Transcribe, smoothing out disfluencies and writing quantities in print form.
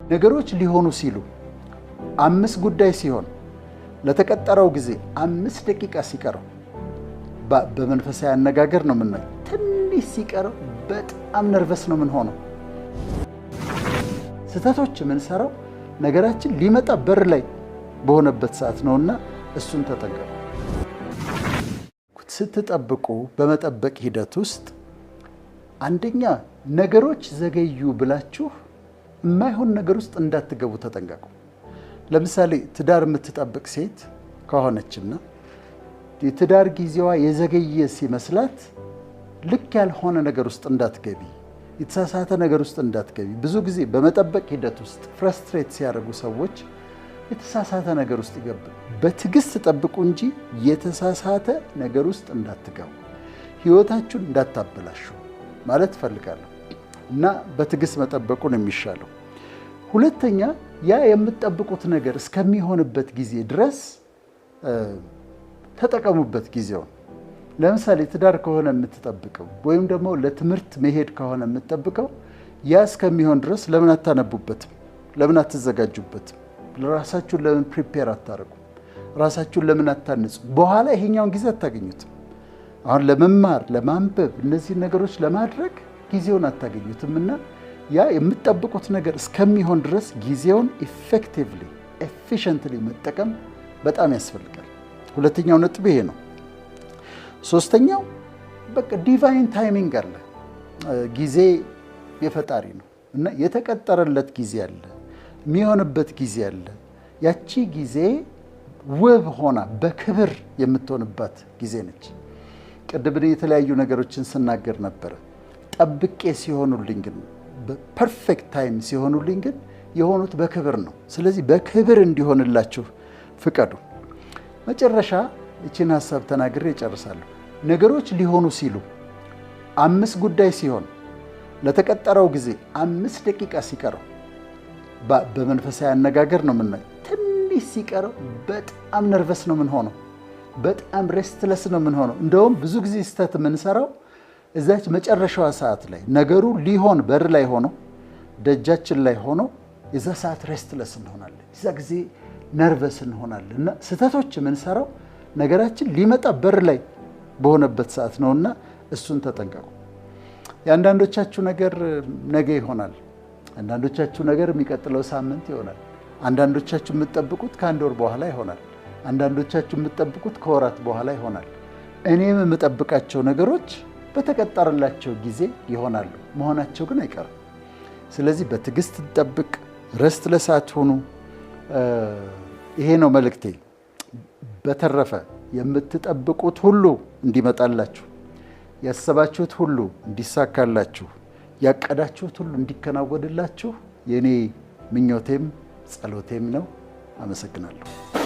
ነገሮች ሊሆኑ ሲሉ 5 ጉዳይ ሲሆን ለተቀጠረው ጊዜ 5 ደቂቃ ሲቀረው በመንፈሳዊ አነጋገር ነው ምን ትንሽ ሲቀረው በጣም ነርቨስ ነው ምን ሆኖ ስተቶች ምን ሰራው ነገራችን ሊመጣ በር ላይ በሆነበት ሰዓት ነውና እሱን ተጠንቀቁ። ስትጠብቁ በመጠበቅ ሂደት ውስጥ አንደኛ ነገሮች ዘገዩ ብላችሁ የማይሆን ነገር ውስጥ እንዳትገቡ ተጠንቀቁ። ለምሳሌ ትዳር የምትጠብቅ ሴት ከሆነችና የትዳር ጊዜዋ የዘገየ ሲመስላት ልክ ያልሆነ ነገር ውስጥ እንዳትገቢ፣ የተሳሳተ ነገር ውስጥ እንዳትገቢ። ብዙ ጊዜ በመጠበቅ ሂደት ውስጥ ፍረስትሬት ሲያደርጉ ሰዎች የተሳሳተ ነገር ውስጥ ይገባሉ። በትዕግስት ጠብቁ እንጂ የተሳሳተ ነገር ውስጥ እንዳትገቡ፣ ህይወታችሁን እንዳታበላሹ ማለት ፈልጋለሁ እና በትዕግስት መጠበቁ ነው የሚሻለው። ሁለተኛ ያ የምትጠብቁት ነገር እስከሚሆንበት ጊዜ ድረስ ተጠቀሙበት ጊዜውን። ለምሳሌ ትዳር ከሆነ የምትጠብቀው ወይም ደግሞ ለትምህርት መሄድ ከሆነ የምትጠብቀው ያ እስከሚሆን ድረስ ለምን አታነቡበትም? ለምን አትዘጋጁበትም? ለራሳችሁን ለምን ፕሪፔር አታረጉ? ራሳችሁን ለምን አታንጹ? በኋላ ይሄኛውን ጊዜ አታገኙትም። አሁን ለመማር ለማንበብ እነዚህ ነገሮች ለማድረግ ጊዜውን አታገኙትምና ያ የምትጠብቁት ነገር እስከሚሆን ድረስ ጊዜውን ኢፌክቲቭሊ ኤፊሽንትሊ መጠቀም በጣም ያስፈልጋል። ሁለተኛው ነጥብ ይሄ ነው። ሶስተኛው በቃ ዲቫይን ታይሚንግ አለ። ጊዜ የፈጣሪ ነው እና የተቀጠረለት ጊዜ አለ፣ የሚሆንበት ጊዜ አለ። ያቺ ጊዜ ውብ ሆና በክብር የምትሆንባት ጊዜ ነች። ቅድም የተለያዩ ነገሮችን ስናገር ነበረ። ጠብቄ ሲሆኑልኝ ግን በፐርፌክት ታይም ሲሆኑልኝ ግን የሆኑት በክብር ነው። ስለዚህ በክብር እንዲሆንላችሁ ፍቀዱ። መጨረሻ እቺን ሐሳብ ተናግሬ እጨርሳለሁ። ነገሮች ሊሆኑ ሲሉ 5 ጉዳይ ሲሆን ለተቀጠረው ጊዜ 5 ደቂቃ ሲቀረው በመንፈሳዊ አነጋገር ነው ምን ትንሽ ሲቀረው በጣም ነርቨስ ነው ምን ሆኖ በጣም ሬስትለስ ነው ምን ሆኖ። እንደውም ብዙ ጊዜ ስተት የምንሰራው እዛች መጨረሻዋ ሰዓት ላይ ነገሩ ሊሆን በር ላይ ሆኖ ደጃችን ላይ ሆኖ የዛ ሰዓት ሬስትለስ እንሆናለን። የዛ ጊዜ ነርቨስ እንሆናለን እና ስተቶች የምንሰራው ነገራችን ሊመጣ በር ላይ በሆነበት ሰዓት ነውና እሱን ተጠንቀቁ። የአንዳንዶቻችሁ ነገር ነገ ይሆናል። አንዳንዶቻችሁ ነገር የሚቀጥለው ሳምንት ይሆናል። አንዳንዶቻችሁ የምትጠብቁት ከ1 ወር በኋላ ይሆናል። አንዳንዶቻችሁ የምትጠብቁት ከወራት በኋላ ይሆናል። እኔም የምጠብቃቸው ነገሮች በተቀጠረላቸው ጊዜ ይሆናሉ፣ መሆናቸው ግን አይቀርም። ስለዚህ በትዕግስት ተጠብቅ፣ ረስትለስ አትሁኑ። ይሄ ነው መልእክቴ። በተረፈ የምትጠብቁት ሁሉ እንዲመጣላችሁ፣ ያሰባችሁት ሁሉ እንዲሳካላችሁ፣ ያቀዳችሁት ሁሉ እንዲከናወንላችሁ የኔ ምኞቴም ጸሎቴም ነው። አመሰግናለሁ።